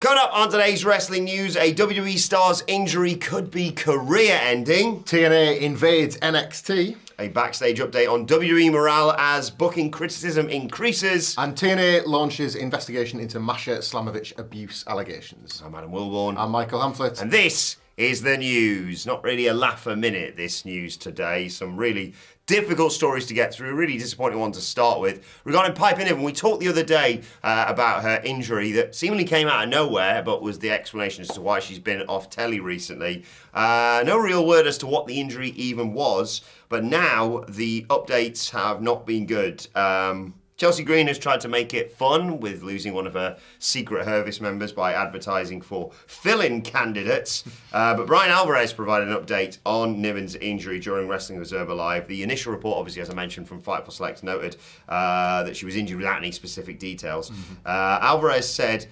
Coming up on today's wrestling news, a WWE star's injury could be career-ending. TNA invades NXT. A backstage update on WWE Morale as booking criticism increases. And TNA launches investigation into Masha Slamovich abuse allegations. I'm Adam Wilborn. I'm Michael Hamflett. And this is the news. Not really a laugh a minute, this news today. Some really difficult stories to get through. Really disappointing one to start with. Regarding Piper Niven, we talked the other day about her injury that seemingly came out of nowhere, but was the explanation as to why she's been off telly recently. No real word as to what the injury even was, but now the updates have not been good. Chelsea Green has tried to make it fun with losing one of her secret Hervis members by advertising for fill-in candidates. But Brian Alvarez provided an update on Niven's injury during Wrestling Observer Live. The initial report, obviously, as I mentioned, from Fightful Select noted that she was injured without any specific details. Alvarez said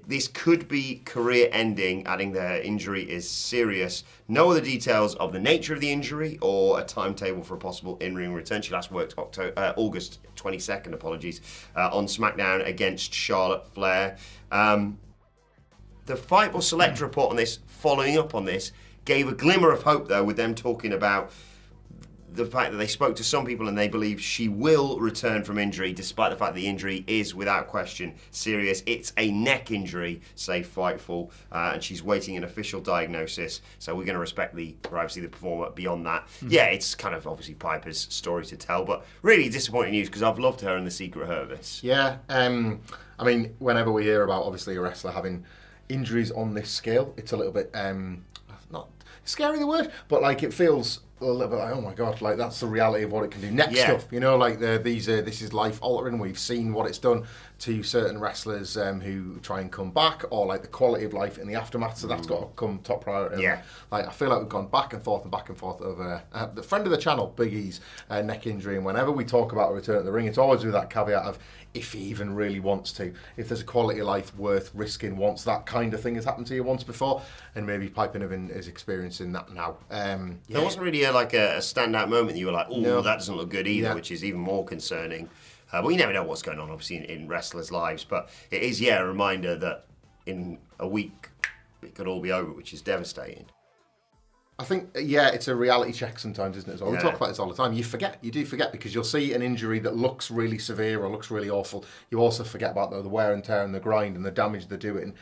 this could be career-ending, adding that her injury is serious. No other details of the nature of the injury or a timetable for a possible in-ring return. She last worked August 22nd, on SmackDown against Charlotte Flair. The Fightful Select report on this, following up on this, gave a glimmer of hope, though, with them talking about the fact that they spoke to some people and they believe she will return from injury, despite the fact the injury is, without question, serious. It's a neck injury, say Fightful, and she's waiting an official diagnosis. So we're going to respect the privacy of the performer beyond that. Yeah, it's kind of obviously Piper's story to tell, but really disappointing news because I've loved her in the Secret Hervis. Yeah, I mean, whenever we hear about, obviously, a wrestler having injuries on this scale, it's a little bit, not scary the word, but like it feels a little bit like, oh my god, like that's the reality of what it can do. Next stuff, you know, like this is life altering. We've seen what it's done to certain wrestlers who try and come back, or like the quality of life in the aftermath. So that's got to come top priority. Yeah, like I feel like we've gone back and forth over the friend of the channel, Big E's neck injury. And whenever we talk about a return to the ring, it's always with that caveat of if he even really wants to. If there's a quality of life worth risking once that kind of thing has happened to you once before, and maybe Piper Niven is experiencing that now. There wasn't really a standout moment that you were like, oh, no, that doesn't look good either, which is even more concerning. But you never know what's going on, obviously, in wrestlers' lives. But it is, a reminder that in a week it could all be over, which is devastating. I think, it's a reality check sometimes, isn't it, as well? We talk about this all the time. You do forget, because you'll see an injury that looks really severe or looks really awful. You also forget about the wear and tear and the grind and the damage they're doing.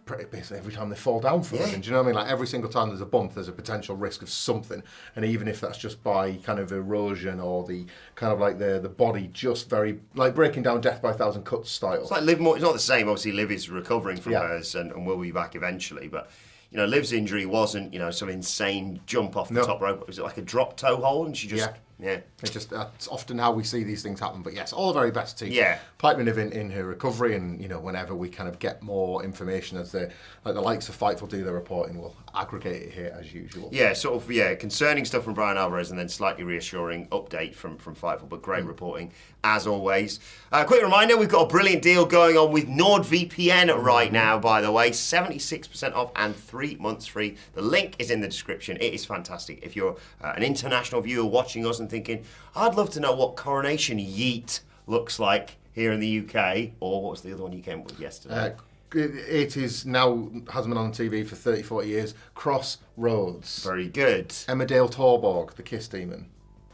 Pretty basically every time they fall down for it. And do you know what I mean? Like every single time there's a bump, there's a potential risk of something. And even if that's just by kind of erosion or the kind of like the body just very, like breaking down Death by a Thousand Cuts style. It's like Liv more, it's not the same. Obviously, Liv is recovering from hers and will be back eventually. But, you know, Liv's injury wasn't, some insane jump off the top rope. Was it like a drop toe hold? And she just... Yeah. That's often how we see these things happen. But yes, all the very best to Piper Niven in her recovery, and whenever we kind of get more information as the likes of Fightful do their reporting, we'll aggregate it here as usual. Yeah, concerning stuff from Brian Alvarez and then slightly reassuring update from Fightful, but great reporting as always. Quick reminder, we've got a brilliant deal going on with NordVPN right now, by the way, 76% off and 3 months free. The link is in the description. It is fantastic. If you're an international viewer watching us and thinking, I'd love to know what Coronation Yeet looks like here in the UK, or what was the other one you came up with yesterday? It is now, hasn't been on TV for 30, 40 years, Crossroads. Very good. Emmerdale Torborg, the Kiss Demon.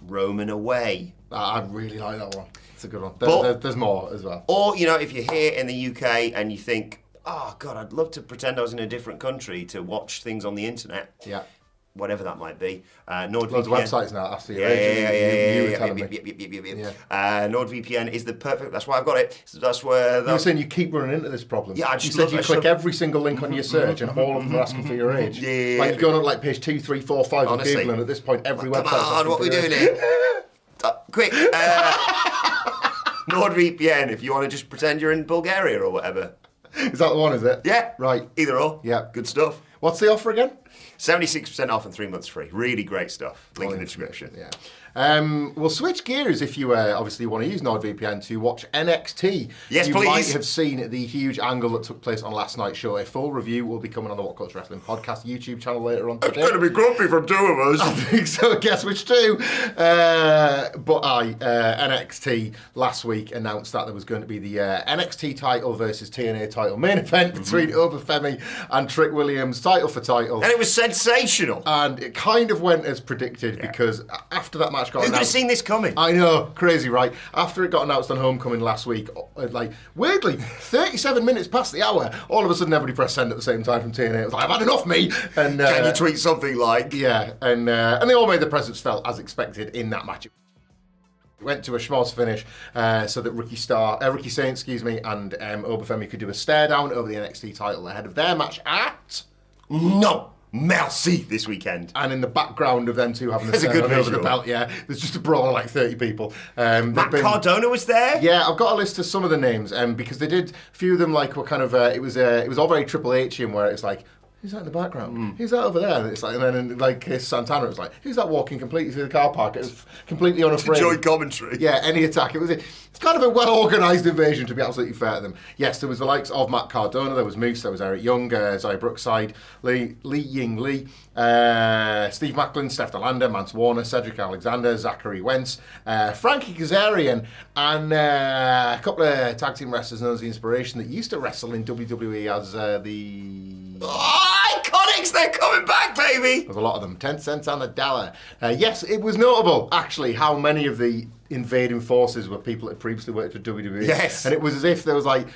Roman Away. I really like that one. It's a good one. There's more as well. Or, if you're here in the UK and you think, oh God, I'd love to pretend I was in a different country to watch things on the internet. Yeah. Whatever that might be. NordVPN. Loads of websites now, after your age. You were telling me. NordVPN is the perfect, that's why I've got it. That's where... You were saying you keep running into this problem. Yeah, you said you click every single link on your search and all of them are asking for your age. Yeah. Like you're going on like page 2, 3, 4, 5 of Google, and at this point every website... Come on, what are we doing here? Quick. NordVPN, if you want to just pretend you're in Bulgaria or whatever. Is that the one, is it? Yeah. Right. Either or. Yeah. Good stuff. What's the offer again? 76% off and 3 months free. Really great stuff. Link in the description. Yeah. We'll switch gears if you obviously want to use NordVPN to watch NXT. Yes, you please. might have seen the huge angle that took place on last night's show. A full review will be coming on the WhatCulture Wrestling podcast YouTube channel later on today. It's going to be grumpy from two of us. I think so. Guess which two? NXT last week announced that there was going to be the NXT title versus TNA title main event between Obafemi and Trick Williams, title for title. And it was sensational. And it kind of went as predicted because after that match got Who could have announced... seen this coming? I know, crazy, right? After it got announced on Homecoming last week, weirdly, 37 minutes past the hour, all of a sudden everybody pressed send at the same time from TNA. It was like, I've had enough, me! And, Can you tweet something like... Yeah, and they all made their presence felt as expected in that match. It went to a schmoz finish so that Ricky Saint, and Obafemi could do a stare down over the NXT title ahead of their match at... No! Merci this weekend. And in the background of them two having a There's a good over visual. the belt, there's just a brawl of like 30 people. Matt Cardona was there? Yeah, I've got a list of some of the names because they did, a few of them like were kind of, it was all very Triple H-ian where it's like, who's that in the background? Who's that over there? And it's like, and then like Santana, it was like, who's that walking completely through the car park? It was completely unafraid. Enjoy commentary. Yeah, any attack. It's kind of a well-organised invasion, to be absolutely fair to them. Yes, there was the likes of Matt Cardona, there was Moose, there was Eric Young, Zaya Brookside, Lee Ying Lee, Steve Macklin, Steph Delander, Mance Warner, Cedric Alexander, Zachary Wentz, Frankie Kazarian, and a couple of tag team wrestlers known as The Inspiration that used to wrestle in WWE as the... Oh, Iconics, they're coming back, baby! There's a lot of them. 10 cents on a dollar. Yes, it was notable, actually, how many of the invading forces were people that had previously worked for WWE. Yes. And it was as if there was like,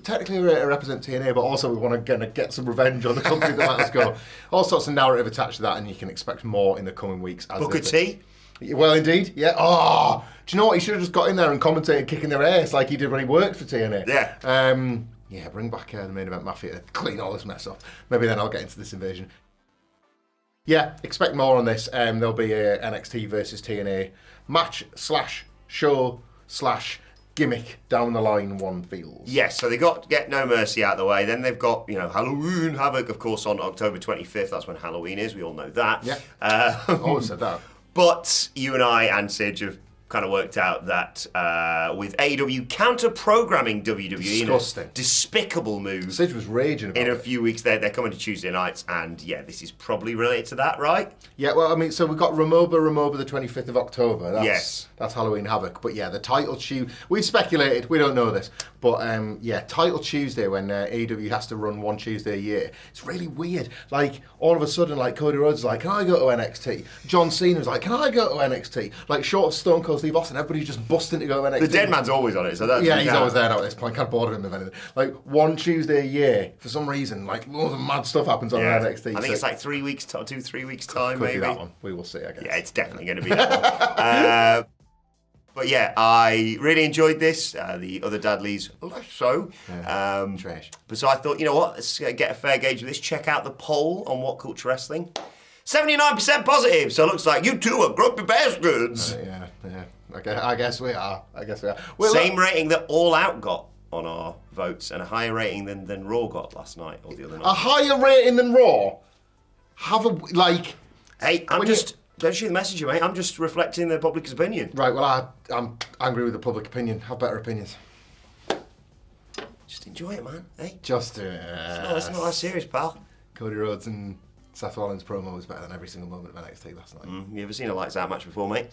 technically we represent TNA, but also we want to get some revenge on the company that let us go. All sorts of narrative attached to that, and you can expect more in the coming weeks. Booker T? Well, indeed, yeah. Oh, do you know what? He should have just got in there and commentated kicking their ass like he did when he worked for TNA. Yeah. Yeah, bring back the main event Mafia to clean all this mess up. Maybe then I'll get into this invasion. Yeah, expect more on this. There'll be a NXT versus TNA match / show / gimmick down the line, one feels. Yes, so they got Get No Mercy out of the way. Then they've got, Halloween Havoc, of course, on October 25th. That's when Halloween is. We all know that. Yeah. Always said that. But you and I and Sid have kind of worked out that with AEW counter-programming WWE Disgusting. in a despicable move. Sid was raging about in a it. few weeks. They're coming to Tuesday nights, and yeah, this is probably related to that, right? Yeah, well, I mean, so we've got Ramoba the 25th of October. Yes. That's Halloween Havoc. But yeah, the title Tuesday, we've speculated, we don't know this, but title Tuesday when AEW has to run one Tuesday a year. It's really weird. Like, all of a sudden, like, Cody Rhodes is like, can I go to NXT? John Cena's like, can I go to NXT? Like, short of Stone Cold Steve Austin, everybody's just busting to go to NXT. The dead man's always on it, so that's... Yeah, he's always there now at this point. Can't bored of him, if anything. Like, one Tuesday a year, for some reason, like, loads of mad stuff happens on NXT. I think it's like 3 weeks, 2-3 weeks time, could maybe. be that one. We will see, I guess. Yeah, it's definitely going to be that one. But yeah, I really enjoyed this. The other Dudleys, less so. Yeah. Trash. But so I thought, you know what? Let's get a fair gauge of this. Check out the poll on WhatCulture Wrestling. 79% positive. So it looks like you two are grumpy bastards. Yeah. I guess we are. Same rating that All Out got on our votes, and a higher rating than Raw got last night or the other night. A higher rating than Raw? Hey, don't shoot the messenger, mate. I'm just reflecting the public's opinion. Right, well, I'm angry with the public opinion. Have better opinions. Just enjoy it, man. Hey? Just... It's not that serious, pal. Cody Rhodes and Seth Rollins' promo was better than every single moment of NXT last night. You ever seen a lights out match before, mate?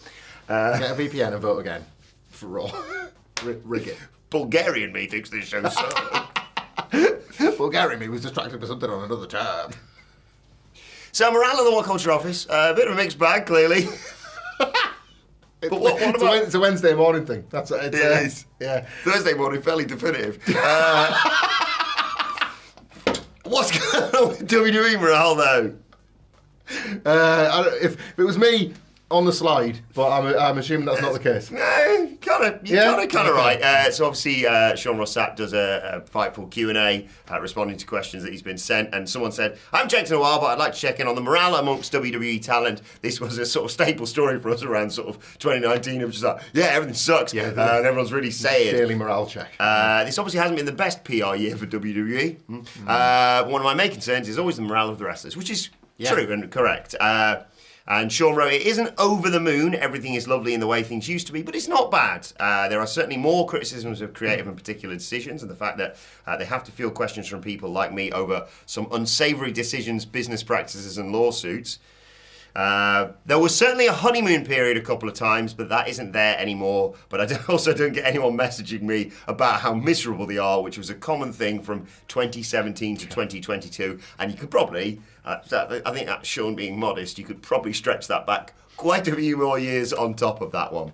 Get a VPN and vote again for Raw. Rig it. Bulgarian me thinks this show's so... Bulgarian me was distracted by something on another tab. So morale at the WhatCulture office, a bit of a mixed bag, clearly. But what about... It's a Wednesday morning thing. That's what it is. Yeah. Thursday morning, fairly definitive. What's going on with WWE morale, though? If it was me, on the slide, but I'm assuming that's not the case. No, kind of right. So obviously, Sean Ross Sapp does a Fightful Q&A, responding to questions that he's been sent. And someone said, "I haven't checked in a while, but I'd like to check in on the morale amongst WWE talent." This was a sort of staple story for us around sort of 2019. It was just like, yeah, everything sucks, and everyone's really saying daily morale check. This obviously hasn't been the best PR year for WWE. One of my main concerns is always the morale of the wrestlers, which is true and correct. And Sean wrote, "It isn't over the moon, everything is lovely in the way things used to be, but it's not bad. There are certainly more criticisms of creative and particular decisions, and the fact that they have to field questions from people like me over some unsavoury decisions, business practices and lawsuits. There was certainly a honeymoon period a couple of times, but that isn't there anymore. But I also don't get anyone messaging me about how miserable they are, which was a common thing from 2017 to 2022. And you could probably, I think that's Sean being modest, you could probably stretch that back quite a few more years on top of that one."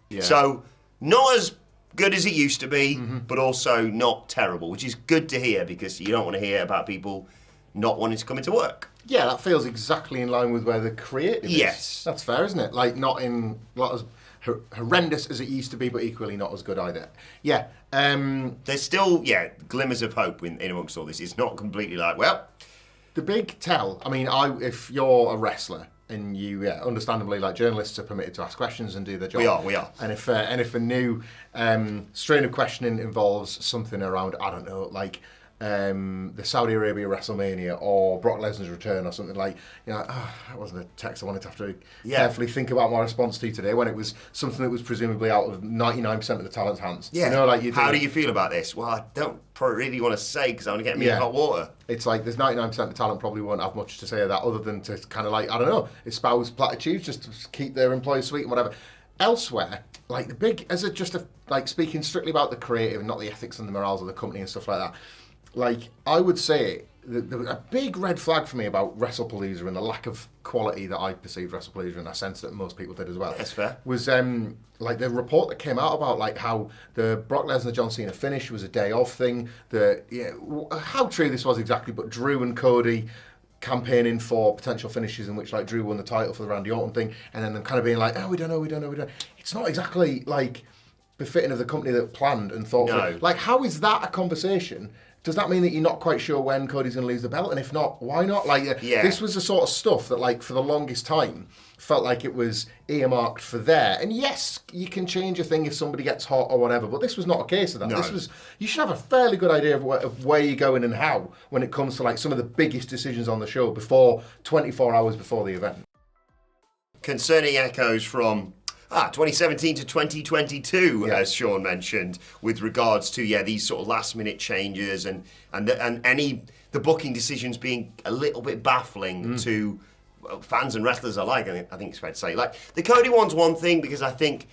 Yeah. So, not as good as it used to be, but also not terrible, which is good to hear, because you don't want to hear about people not wanting to come into work. Yeah, that feels exactly in line with where the creative is. Yes. That's fair, isn't it? Like, not as horrendous as it used to be, but equally not as good either. Yeah. There's still, glimmers of hope in amongst all this. It's not completely like, well... The big tell, I mean, if you're a wrestler, and you, understandably, like, journalists are permitted to ask questions and do their job. We are. And if a new strain of questioning involves something around, I don't know, like... the Saudi Arabia WrestleMania or Brock Lesnar's return or something, like, that wasn't a text I wanted to have to carefully think about my response to today, when it was something that was presumably out of 99% of the talent's hands. Yeah. How do you feel about this? Well, I don't really want to say, because I want to get me in hot water. It's like there's 99% of the talent probably won't have much to say of that, other than to kind of, like, I don't know, espouse platitudes just to keep their employees sweet and whatever. Elsewhere, like the big, speaking strictly about the creative and not the ethics and the morals of the company and stuff like that, like, I would say a big red flag for me about WrestlePalooza and the lack of quality that I perceived WrestlePalooza, and I sense that most people did as well. That's fair. Was like the report that came out about, like, how the Brock Lesnar John Cena finish was a day of thing. How true this was exactly, but Drew and Cody campaigning for potential finishes in which, like, Drew won the title for the Randy Orton thing, and then them kind of being like, we don't know. It's not exactly, like, befitting of the company that planned and thought. No. Like, how is that a conversation? Does that mean that you're not quite sure when Cody's going to lose the belt? And if not, why not? Like, this was the sort of stuff that, like, for the longest time, felt like it was earmarked for there. And yes, you can change a thing if somebody gets hot or whatever, but this was not a case of that. No. You should have a fairly good idea of where you're going and how when it comes to, like, some of the biggest decisions on the show 24 hours before the event. Concerning echoes from 2017 to 2022, as Sean mentioned, with regards to these sort of last minute changes and the booking decisions being a little bit baffling to fans and wrestlers alike. I think it's fair to say, like, the Cody one's one thing, because I think,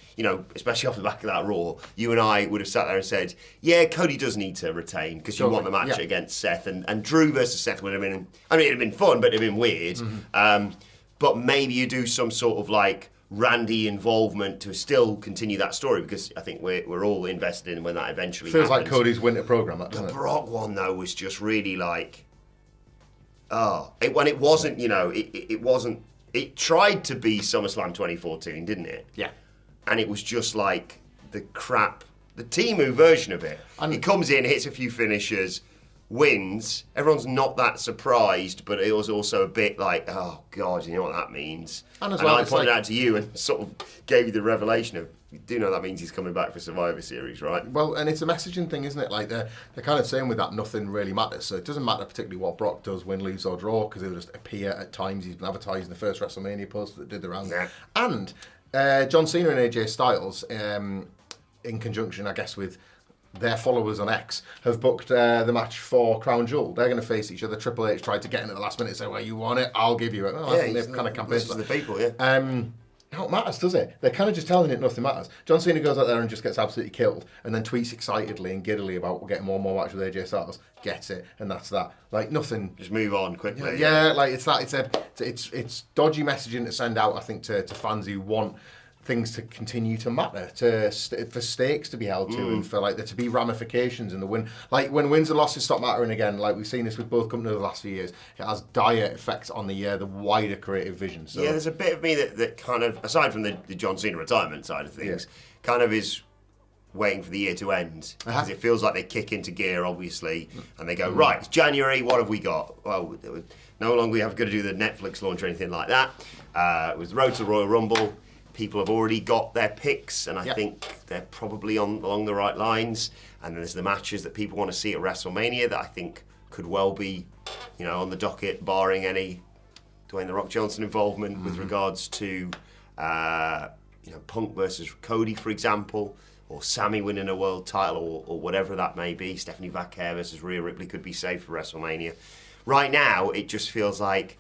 especially off the back of that Raw, you and I would have sat there and said, Cody does need to retain, because you want the match against Seth, and Drew versus Seth would have been, it'd have been fun, but it'd have been weird. But maybe you do some sort of, like, Randy involvement to still continue that story, because I think we're all invested in when that eventually feels happens. Like Cody's winter program, that doesn't the it? Brock one, though, was just really like, when it wasn't, it wasn't. It tried to be SummerSlam 2014, didn't it? Yeah. And it was just like the Timu version of it. And he comes in, hits a few finishers, wins. Everyone's not that surprised, but it was also a bit like, oh God, you know what that means. And I pointed out to you and sort of gave you the revelation of, you do know that means he's coming back for Survivor Series, right? Well, and it's a messaging thing, isn't it? Like, they're kind of saying with that, nothing really matters. So it doesn't matter particularly what Brock does, win, lose or draw, because he'll just appear at times. He's been advertised in the first WrestleMania post that did the round. Yeah. And John Cena and AJ Styles, in conjunction, I guess, with their followers on X, have booked the match for Crown Jewel. They're going to face each other. Triple H tried to get in at the last minute and say, well, you want it, I'll give you it. Well, I think they've kind of campaigned for the people, yeah. Not matters, does it? They're kind of just telling it nothing matters. John Cena goes out there and just gets absolutely killed, and then tweets excitedly and giddily about getting more and more match with AJ Styles. Gets it, and that's that. Like, nothing. Just move on quickly. Yeah, like, it's that. It's dodgy messaging to send out, I think, to fans who want things to continue to matter, for stakes to be held to, and for like there to be ramifications in the win. Like when wins and losses stop mattering again, like we've seen this with both companies over the last few years, it has dire effects on the wider creative vision. So yeah, there's a bit of me that kind of, aside from the John Cena retirement side of things, kind of is waiting for the year to end, because it feels like they kick into gear, obviously, and they go, right, it's January, what have we got? Well, no longer have going to do the Netflix launch or anything like that. It was the Road to the Royal Rumble. People have already got their picks, and I think they're probably along the right lines. And then there's the matches that people want to see at WrestleMania that I think could well be, on the docket, barring any Dwayne "The Rock" Johnson involvement with regards to, Punk versus Cody, for example, or Sammy winning a world title, or whatever that may be. Stephanie Vaquer versus Rhea Ripley could be saved for WrestleMania. Right now, it just feels like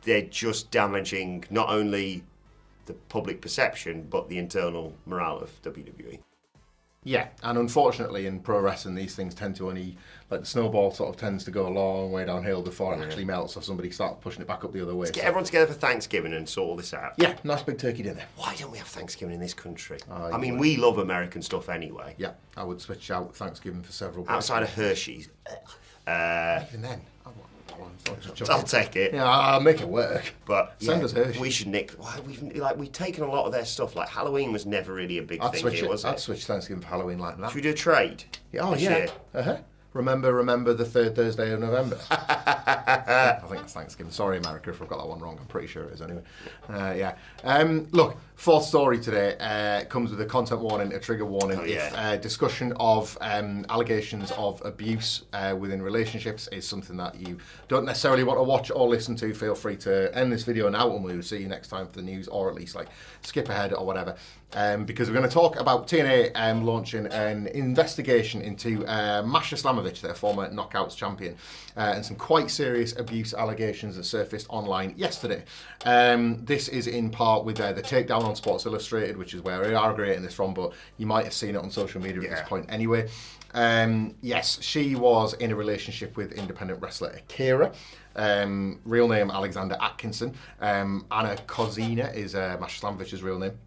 they're just damaging not only the public perception, but the internal morale of WWE. Yeah, and unfortunately in pro wrestling, these things tend to only, like the snowball sort of tends to go a long way downhill before it actually melts, or somebody starts pushing it back up the other way. Let's get everyone together for Thanksgiving and sort all this out. Yeah, nice big turkey dinner. Why don't we have Thanksgiving in this country? I mean, we love American stuff anyway. Yeah, I would switch out Thanksgiving for several outside of Hershey's. Even then, I'll take it. Yeah, I'll make it work. But send us Hershey. We should nick. We've taken a lot of their stuff. Like Halloween was never really a big thing here, was it? I'd switch Thanksgiving for Halloween like that. Should we do a trade? Yeah, year? Remember the third Thursday of November. I think that's Thanksgiving. Sorry, America, if I've got that one wrong. I'm pretty sure it is anyway. Look, fourth story today comes with a content warning, a trigger warning. If discussion of allegations of abuse within relationships is something that you don't necessarily want to watch or listen to, feel free to end this video now, and we'll see you next time for the news, or at least skip ahead or whatever. Because we're going to talk about TNA launching an investigation into Masha Slamovich, their former Knockouts champion, and some quite serious abuse allegations that surfaced online yesterday. This is in part with the takedown on Sports Illustrated, which is where we are creating this from, but you might have seen it on social media at this point anyway. Yes, she was in a relationship with independent wrestler Akira. Real name Alexander Atkinson. Anna Kozina is Masha Slamovich's real name.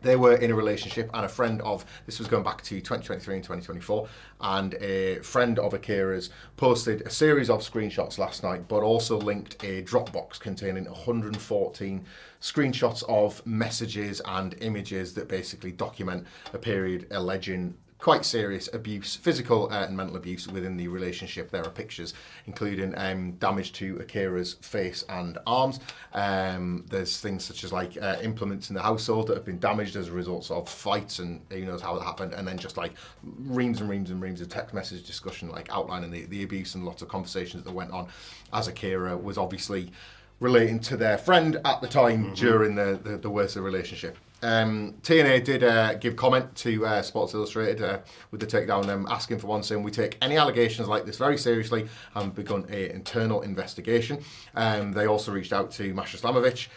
They were in a relationship, and a friend of, this was going back to 2023 and 2024, and a friend of Akira's posted a series of screenshots last night, but also linked a Dropbox containing 114 screenshots of messages and images that basically document a period alleging quite serious abuse, physical and mental abuse within the relationship. There are pictures including damage to Akira's face and arms. There's things such as implements in the household that have been damaged as a result of fights, and who knows how that happened, and then just reams and reams and reams of text message discussion outlining the abuse, and lots of conversations that went on as Akira was obviously relating to their friend at the time during the worst of the relationship. TNA did give comment to Sports Illustrated with the takedown, asking for one, saying, "We take any allegations like this very seriously and have begun an internal investigation." They also reached out to Masha Slamovich.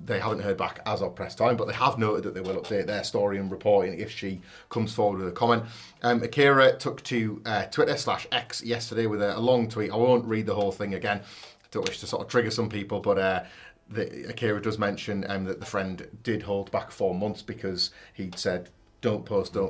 They haven't heard back as of press time, but they have noted that they will update their story and reporting if she comes forward with a comment. Akira took to Twitter/X yesterday with a long tweet. I won't read the whole thing again. I don't wish to sort of trigger some people, but Akira does mention that the friend did hold back 4 months because he'd said, don't post. A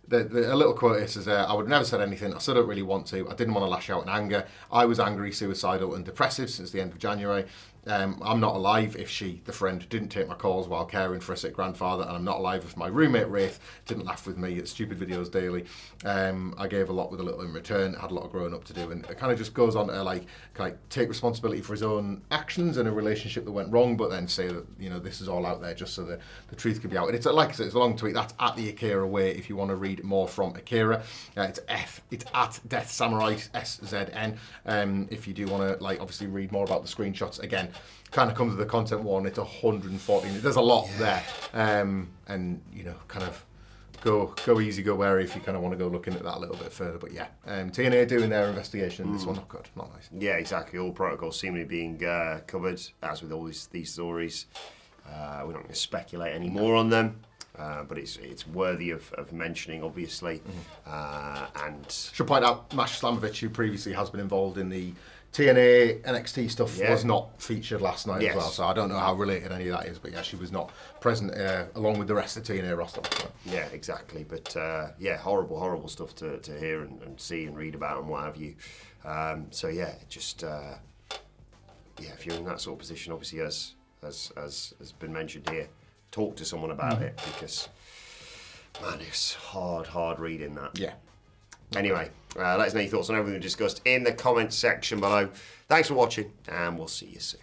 little quote says, "I would have never said anything. I still don't really want to. I didn't want to lash out in anger. I was angry, suicidal and depressive since the end of January. I'm not alive if she, the friend, didn't take my calls while caring for a sick grandfather, and I'm not alive if my roommate Wraith didn't laugh with me at stupid videos daily. I gave a lot with a little in return, had a lot of growing up to do," and it kind of just goes on to take responsibility for his own actions in a relationship that went wrong, but then say that this is all out there just so the truth can be out. And it's like I said, it's a long tweet. That's at the Akira way if you want to read more from Akira. It's at Death Samurai SZN. If you do want to obviously read more about the screenshots, again, kind of comes with the content warning. It's 114. There's a lot there, and kind of go easy, go wary if you kind of want to go looking at that a little bit further. But yeah, TNA doing their investigation. This one not good, not nice. Yeah, exactly. All protocols seemingly being covered, as with all these stories. We're not going to speculate any more on them. But it's worthy of mentioning, obviously. And should point out Masha Slamovich, who previously has been involved in the TNA NXT stuff Yeah. was not featured last night Yes. as well, so I don't know how related any of that is, but yeah, she was not present along with the rest of the TNA roster. Yeah, exactly. But yeah, horrible stuff to hear and see and read about and what have you. So yeah, just yeah, if you're in that sort of position, obviously as has been mentioned here, talk to someone about it, because man, it's hard reading that. Yeah. Anyway, let us know your thoughts on everything we discussed in the comments section below. Thanks for watching, and we'll see you soon.